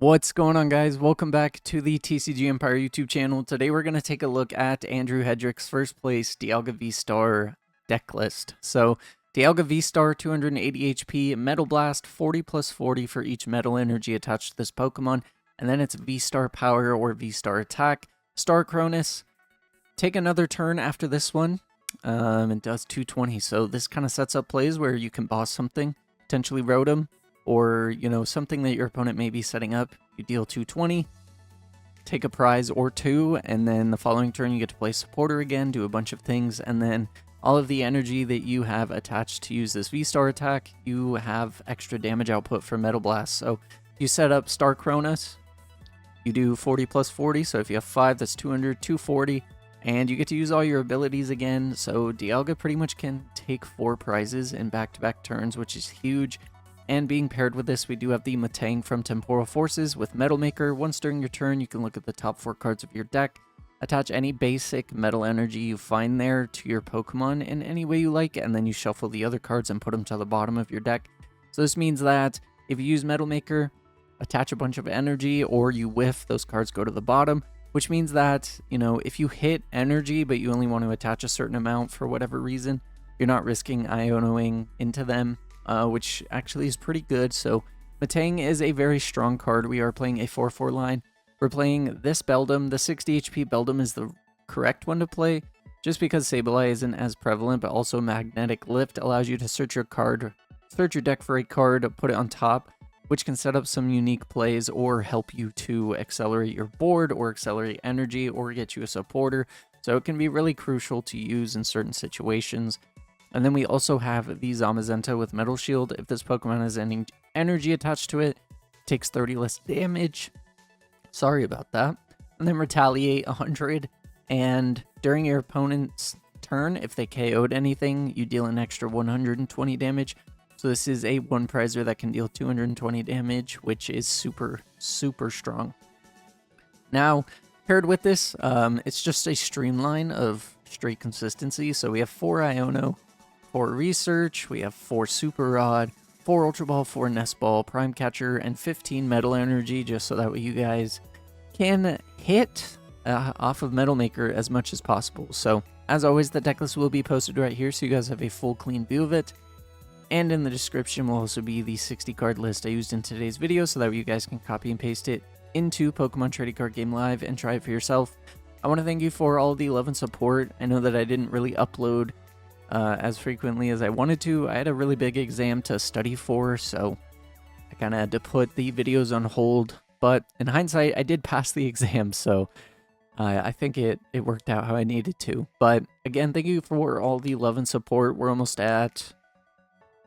What's going on, guys? Welcome back to the TCG Empire YouTube channel. Today we're going to take a look at Andrew Hedrick's first place Dialga VSTAR Decklist. So Dialga VSTAR 280 HP, Metal Blast 40 plus 40 for each metal energy attached to this Pokemon, and then it's VSTAR Power or VSTAR Attack. Star Chronos, take another turn after this one. It does 220, so this kind of sets up plays where you can boss something, potentially Rotom, or, something that your opponent may be setting up. You deal 220, take a prize or two, and then the following turn you get to play Supporter again, do a bunch of things, and then all of the energy that you have attached to use this V-Star attack, you have extra damage output for Metal Blast. So you set up Star Chronos, you do 40 plus 40, so if you have 5, that's 200, 240, and you get to use all your abilities again. So Dialga pretty much can take 4 prizes in back-to-back turns, which is huge. And being paired with this, we do have the Metang from Temporal Forces with Metal Maker. Once during your turn, you can look at the top 4 cards of your deck, attach any basic metal energy you find there to your Pokemon in any way you like, and then you shuffle the other cards and put them to the bottom of your deck. So this means that if you use Metal Maker, attach a bunch of energy, or you whiff, those cards go to the bottom, which means that, if you hit energy, but you only want to attach a certain amount for whatever reason, you're not risking Ionoing into them. Which actually is pretty good. So Metang is a very strong card. We are playing a 4/4 line. We're playing this Beldum. The 60 HP Beldum is the correct one to play, just because Sableye isn't as prevalent, but also Magnetic Lift allows you to search your deck for a card, put it on top, which can set up some unique plays or help you to accelerate your board or accelerate energy or get you a supporter. So it can be really crucial to use in certain situations. And then we also have the Zamazenta with Metal Shield. If this Pokemon has any energy attached to it, it takes 30 less damage. Sorry about that. And then Retaliate 100. And during your opponent's turn, if they KO'd anything, you deal an extra 120 damage. So this is a one prizer that can deal 220 damage, which is super, super strong. Now, paired with this, it's just a streamline of straight consistency. So we have 4 Iono, 4 Research, we have 4 Super Rod, 4 Ultra Ball, 4 Nest Ball, Prime Catcher, and 15 Metal Energy, just so that way you guys can hit off of Metal Maker as much as possible. So, as always, the deck list will be posted right here, so you guys have a full clean view of it. And in the description will also be the 60 card list I used in today's video, so that way you guys can copy and paste it into Pokemon Trading Card Game Live and try it for yourself. I want to thank you for all the love and support. I know that I didn't really upload as frequently as I wanted to. I had a really big exam to study for, so I kind of had to put the videos on hold. But in hindsight, I did pass the exam, so I think it worked out how I needed to. But again, thank you for all the love and support. We're almost at,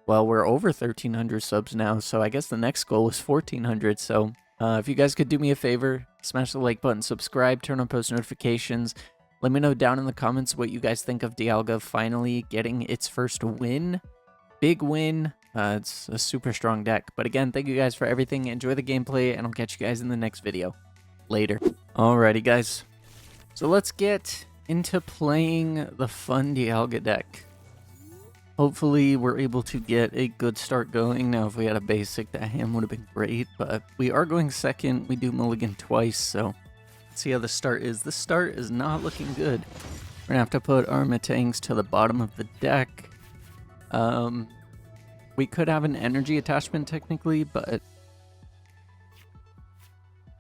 well, we're over 1,300 subs now, so I guess the next goal is 1,400. So if you guys could do me a favor, smash the like button, subscribe, turn on post notifications. Let me know down in the comments what you guys think of Dialga finally getting its first win. Big win. It's a super strong deck. But again, thank you guys for everything. Enjoy the gameplay, and I'll catch you guys in the next video. Later. Alrighty, guys. So let's get into playing the fun Dialga deck. Hopefully, we're able to get a good start going. Now, if we had a basic, that hand would have been great. But we are going second. We do mulligan twice, so see how the start is. The start is not looking good. We're gonna have to put our Metangs to the bottom of the deck. We could have an energy attachment technically, but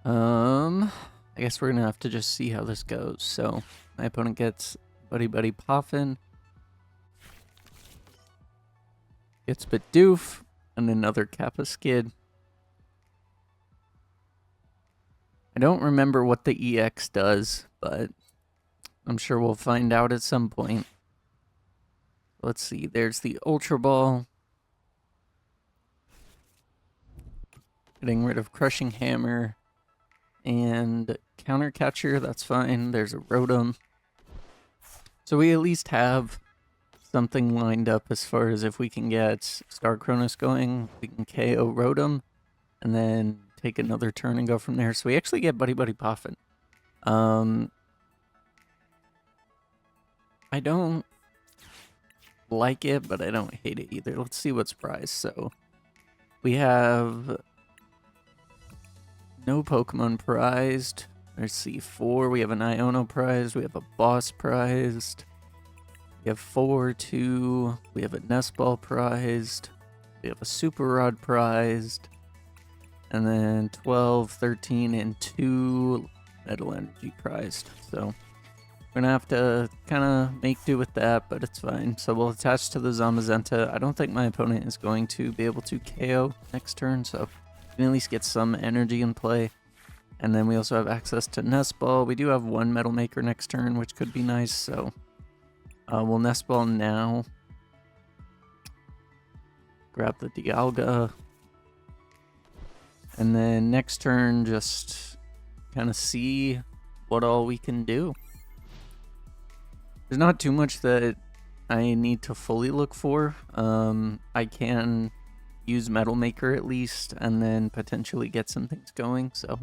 I guess we're gonna have to just see how this goes. So my opponent gets Buddy Buddy Poffin, gets Bidoof, and another Kappa Skid. I don't remember what the EX does, but I'm sure we'll find out at some point. Let's see, there's the Ultra Ball. Getting rid of Crushing Hammer and Counter Catcher, that's fine. There's a Rotom. So we at least have something lined up as far as if we can get Star Chronos going, we can KO Rotom, and then take another turn and go from there. So we actually get Buddy Buddy Poffin. I don't like it, but I don't hate it either. Let's see what's prized. So we have No Pokemon prized. There's C4. We have an Iono prized. We have a Boss prized. We have 4, 2. We have a Nest Ball prized. We have a Super Rod prized. And then 12, 13, and 2 Metal Energy prized. So we're going to have to kind of make do with that, but it's fine. So we'll attach to the Zamazenta. I don't think my opponent is going to be able to KO next turn, so we can at least get some energy in play. And then we also have access to Nest Ball. We do have 1 Metal Maker next turn, which could be nice, so we'll Nest Ball now. Grab the Dialga. And then next turn, just kind of see what all we can do. There's not too much that I need to fully look for. I can use Metal Maker at least, and then potentially get some things going, so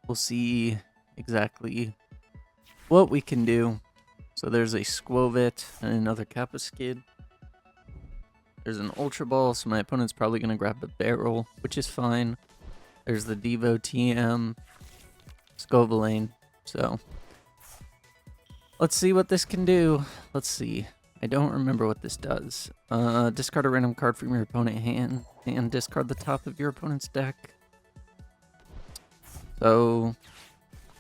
we'll see exactly what we can do. So there's a Squovit and another Kappa Skid. There's an Ultra Ball, so my opponent's probably going to grab the Barrel, which is fine. There's the Devo TM, Scovillain, so let's see what this can do. Let's see. I don't remember what this does. Discard a random card from your opponent's hand and discard the top of your opponent's deck. So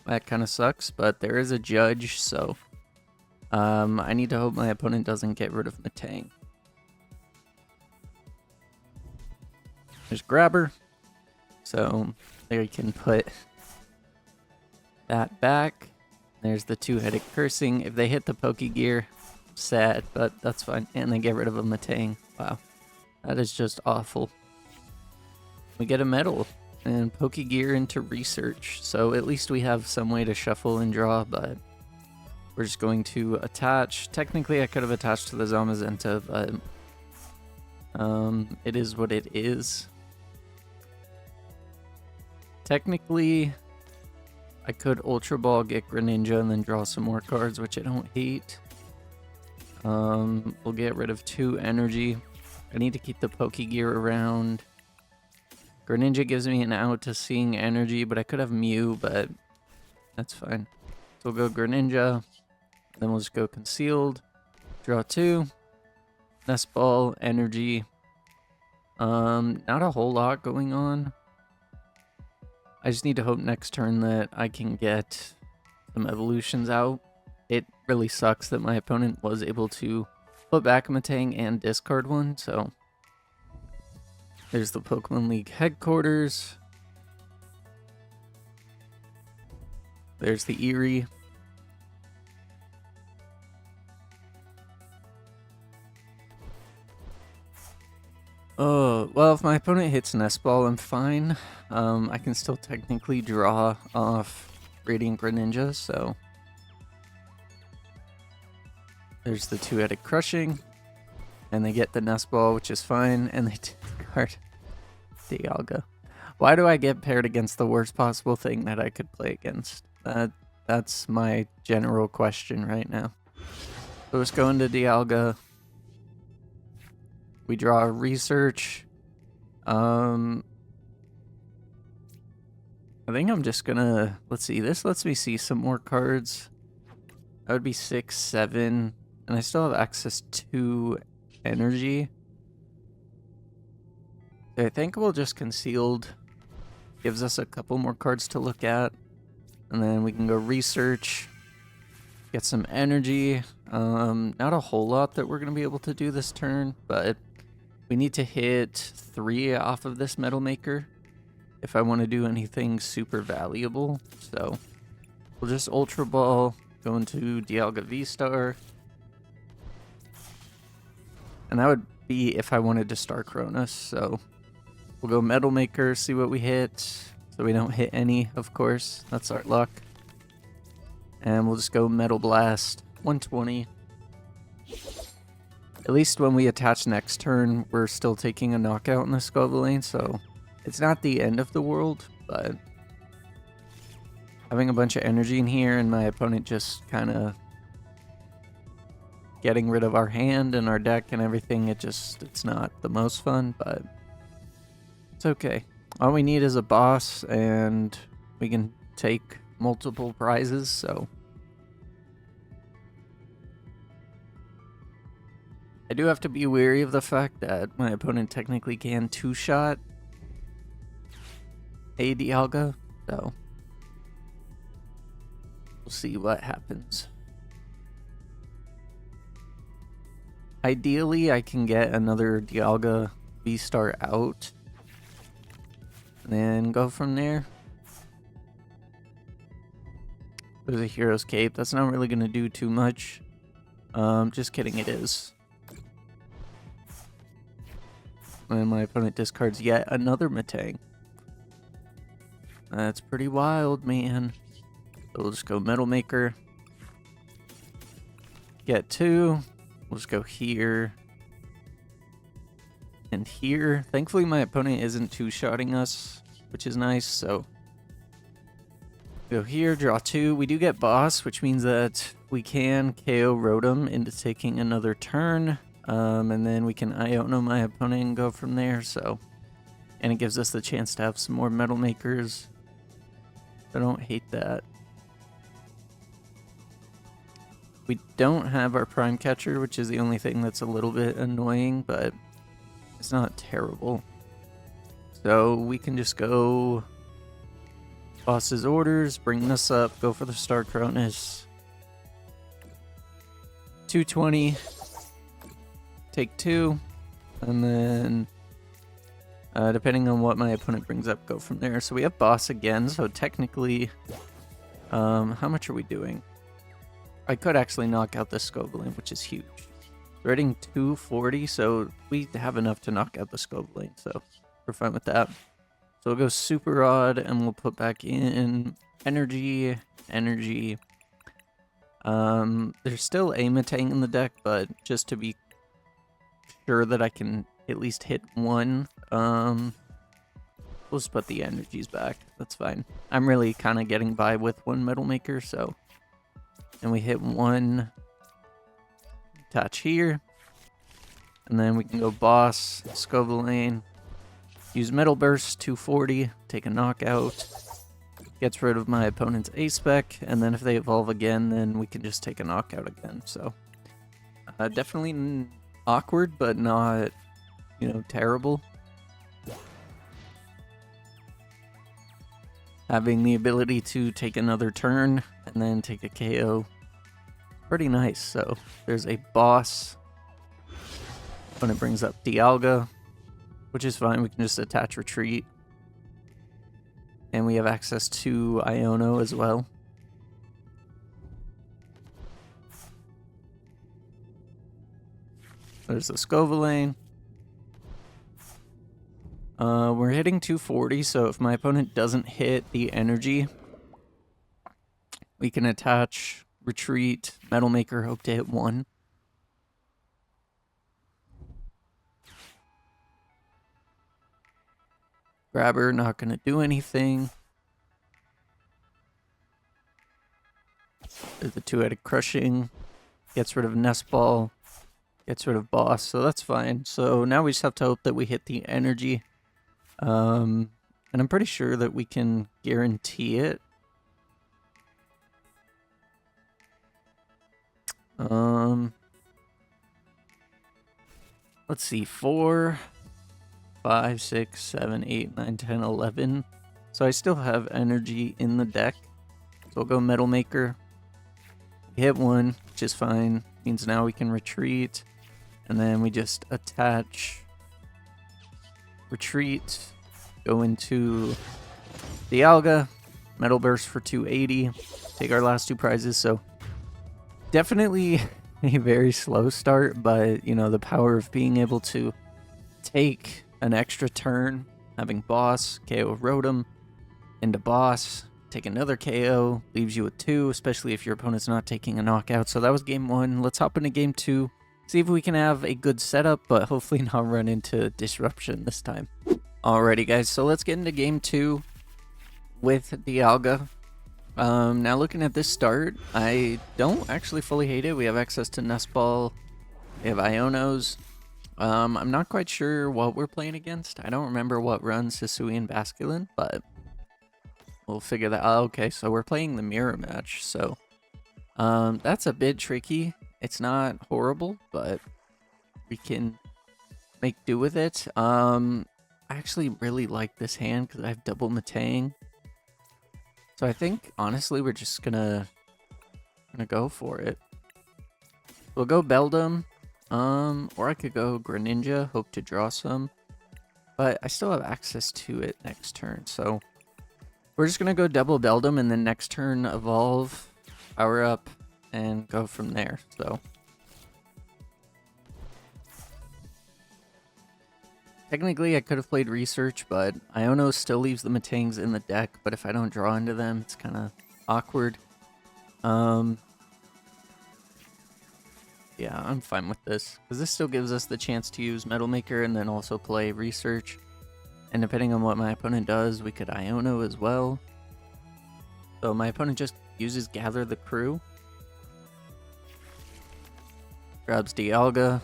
that kind of sucks, but there is a judge, so I need to hope my opponent doesn't get rid of Metang. There's Grabber, so there you can put that back. There's the two-headed Cursing. If they hit the Pokegear, sad, but that's fine. And they get rid of a Metang. Wow, that is just awful. We get a Medal and Pokegear into Research, so at least we have some way to shuffle and draw, but we're just going to attach. Technically, I could have attached to the Zamazenta, but it is what it is. Technically, I could Ultra Ball, get Greninja, and then draw some more cards, which I don't hate. We'll get rid of 2 energy. I need to keep the Pokegear around. Greninja gives me an out to seeing energy, but I could have Mew, but that's fine. So we'll go Greninja, then we'll just go Concealed, draw 2, Nest Ball, energy. Not a whole lot going on. I just need to hope next turn that I can get some evolutions out. It really sucks that my opponent was able to put back a Metang and discard one, so there's the Pokemon League headquarters. There's the Erie. Oh, well, if my opponent hits Nest Ball, I'm fine. I can still technically draw off Radiant Greninja, so there's the two-headed Crushing, and they get the Nest Ball, which is fine, and they discard Dialga. Why do I get paired against the worst possible thing that I could play against? That's my general question right now. So let's go into Dialga. We draw a Research. I think I'm just gonna, let's see, this lets me see some more cards. That would be 6, 7, and I still have access to energy. I think we'll just Concealed. Gives us a couple more cards to look at. And then we can go Research. Get some energy. Not a whole lot that we're going to be able to do this turn, but we need to hit 3 off of this Metal Maker if I want to do anything super valuable. So we'll just Ultra Ball, go into Dialga VSTAR. And that would be if I wanted to start Chronos. So we'll go Metal Maker, see what we hit. So we don't hit any, of course. That's our luck. And we'll just go Metal Blast, 120. At least when we attach next turn, we're still taking a knockout in the Scovillain, so it's not the end of the world, but having a bunch of energy in here and my opponent just kind of getting rid of our hand and our deck and everything, it's not the most fun, but it's okay. All we need is a boss, and we can take multiple prizes, so... I do have to be wary of the fact that my opponent technically can two-shot a Dialga, so... we'll see what happens. Ideally, I can get another Dialga VSTAR out, and then go from there. There's a Hero's Cape. That's not really going to do too much. Just kidding, it is. And my opponent discards yet another Metang. That's pretty wild, man. So we'll just go Metal Maker. Get 2. We'll just go here. And here. Thankfully, my opponent isn't two-shotting us, which is nice, so... go here, draw 2. We do get boss, which means that we can KO Rotom into taking another turn. And then we can Iono my opponent and go from there, so... and it gives us the chance to have some more Metal Makers. I don't hate that. We don't have our Prime Catcher, which is the only thing that's a little bit annoying, but it's not terrible. So we can just go Boss's Orders, bring this up, go for the Star Chronos. 220, take 2, and then depending on what my opponent brings up, go from there. So we have boss again, so technically, how much are we doing? I could actually knock out this Scoveling, which is huge. We're hitting 240, so we have enough to knock out the Scoveling, so we're fine with that. So we'll go Super Rod, and we'll put back in Energy. There's still a Metang in the deck, but just to be sure that I can at least hit one, we'll just put the energies back. That's fine. I'm really kind of getting by with one Metal Maker, so... and we hit 1, attach here, and then we can go Boss, Scoveling, use Metal Burst, 240, take a knockout, gets rid of my opponent's A-Spec, and then if they evolve again, then we can just take a knockout again, so... definitely awkward, but not, you know, terrible. Having the ability to take another turn and then take a KO. Pretty nice. So there's a boss. When it brings up Dialga, which is fine. We can just attach retreat. And we have access to Iono as well. There's the Scoveling. We're hitting 240, so if my opponent doesn't hit the energy, we can attach, retreat, Metal Maker, hope to hit 1. Grabber, not going to do anything. There's the two-headed Crushing. Gets rid of Nest Ball. Gets rid of Boss, so that's fine. So now we just have to hope that we hit the energy. And I'm pretty sure that we can guarantee it. Let's see, 4, 5, 6, 7, 8, 9, 10, 11. So I still have energy in the deck. So we'll go Metal Maker. Hit 1, which is fine. Means now we can retreat. And then we just attach, retreat, go into Dialga, Metal Burst for 280, take our last 2 prizes. So definitely a very slow start, but you know, the power of being able to take an extra turn, having boss, KO Rotom, into boss, take another KO, leaves you with 2, especially if your opponent's not taking a knockout. So that was game 1. Let's hop into game 2. See if we can have a good setup, but hopefully not run into disruption this time. Alrighty guys, so let's get into game 2 with Dialga. Now looking at this start, I don't actually fully hate it. We have access to Nest Ball, we have Ionos, I'm not quite sure what we're playing against. I don't remember what runs Hisui and Basculin, but we'll figure that out. Okay, so we're playing the mirror match, so that's a bit tricky. It's not horrible, but we can make do with it. I actually really like this hand because I have double Metang. So I think, honestly, we're just gonna go for it. We'll go Beldum, or I could go Greninja, hope to draw some. But I still have access to it next turn, so we're just gonna go double Beldum and then next turn evolve, power up, and go from there. So technically I could have played Research, but Iono still leaves the Metangs in the deck, but if I don't draw into them, it's kind of awkward. Yeah, I'm fine with this, because this still gives us the chance to use Metal Maker and then also play Research. And depending on what my opponent does, we could Iono as well. So my opponent just uses Gather the Crew. Grabs Dialga.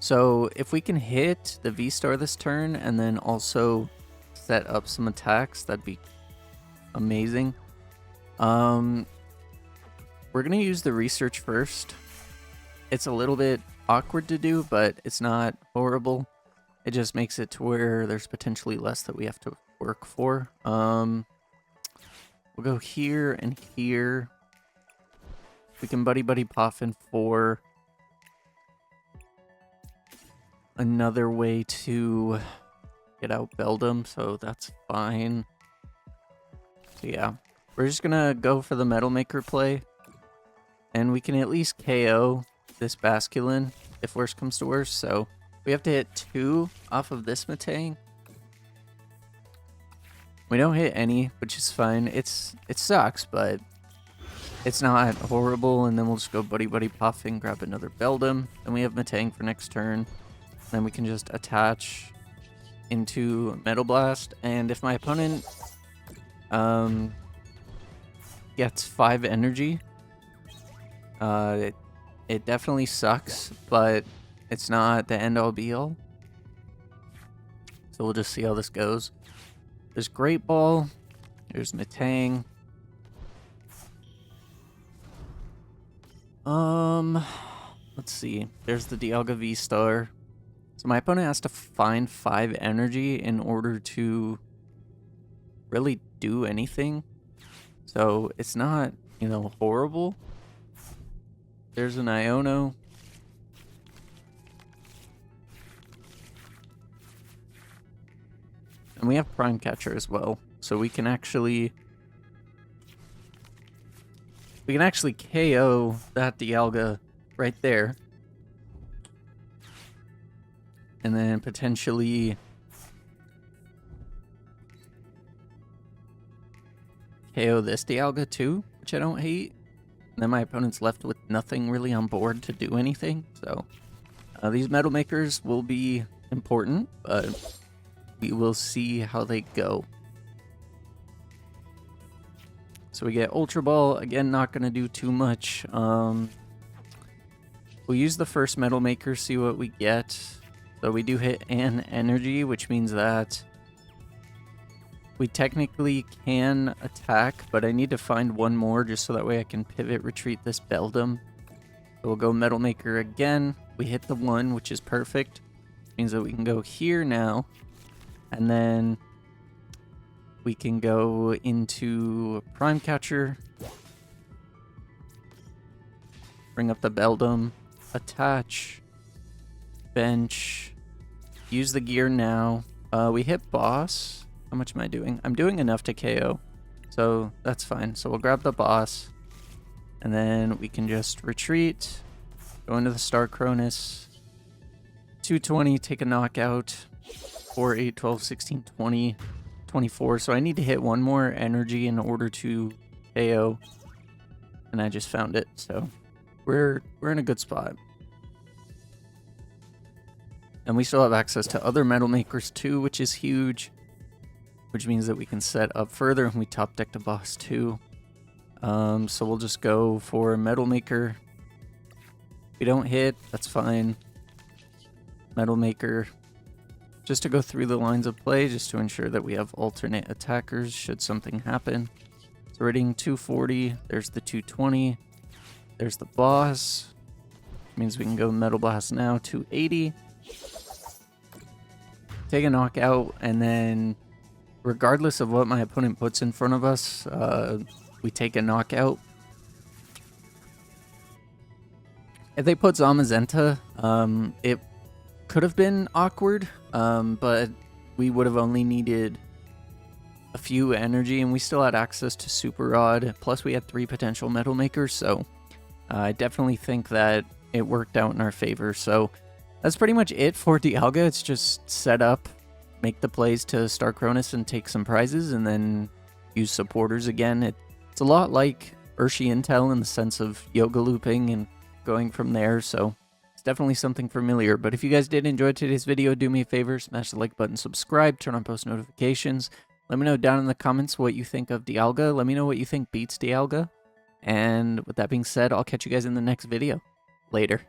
So if we can hit the V-Star this turn and then also set up some attacks, that'd be amazing. We're going to use the Research first. It's a little bit awkward to do, but it's not horrible. It just makes it to where there's potentially less that we have to work for. We'll go here and here. We can Buddy Poffin for another way to get out Beldum, so that's fine. So yeah, we're just gonna go for the Metal Maker play, and we can at least KO this Basculin if worst comes to worst. So we have to hit 2 off of this Metang. We don't hit any, which is fine. It sucks, but it's not horrible. And then we'll just go Buddy Poffin, grab another Beldum. Then we have Metang for next turn. Then we can just attach into Metal Blast. And if my opponent gets 5 energy, it definitely sucks, but it's not the end all be all. So we'll just see how this goes. There's Great Ball. There's Metang. Let's see. There's the Dialga VSTAR. So my opponent has to find 5 energy in order to really do anything. So it's not, you know, horrible. There's an Iono. And we have Prime Catcher as well. So we can actually KO that Dialga right there. And then potentially KO this Dialga too, which I don't hate. And then my opponent's left with nothing really on board to do anything. So these Metal Makers will be important, but we will see how they go. So we get Ultra Ball. Again, not going to do too much. We'll use the first Metal Maker, see what we get. So we do hit an energy, which means that we technically can attack, but I need to find one more just so that way I can pivot retreat this Beldum. So we'll go Metal Maker again. We hit the 1, which is perfect. Means that we can go here now. And then we can go into Prime Catcher. Bring up the Beldum. Attach. Bench. Use the gear now. We hit boss. How much am I doing? I'm doing enough to KO, so that's fine. So we'll grab the boss, and then we can just retreat, go into the Star Chronos, 220, take a knockout, 4, 8, 12, 16, 20, 24. So I need to hit one more energy in order to KO, and I just found it. So we're in a good spot. And we still have access to other Metal Makers too, which is huge. Which means that we can set up further and we top deck the boss too. So we'll just go for Metal Maker. If we don't hit, that's fine. Metal Maker just to go through the lines of play, just to ensure that we have alternate attackers should something happen. So we're hitting 240, there's the 220, there's the boss. Means we can go Metal Blast now, 280. Take a knockout, and then regardless of what my opponent puts in front of us, we take a knockout. If they put Zamazenta, it could have been awkward, but we would have only needed a few energy, and we still had access to Super Rod, plus we had 3 potential Metal Makers, so I definitely think that it worked out in our favor. So that's pretty much it for Dialga. It's just set up, make the plays to start Chronos and take some prizes, and then use supporters again. It's a lot like Urshi Intel in the sense of yoga looping and going from there, so it's definitely something familiar. But if you guys did enjoy today's video, do me a favor, smash the like button, subscribe, turn on post notifications. Let me know down in the comments what you think of Dialga. Let me know what you think beats Dialga. And with that being said, I'll catch you guys in the next video. Later.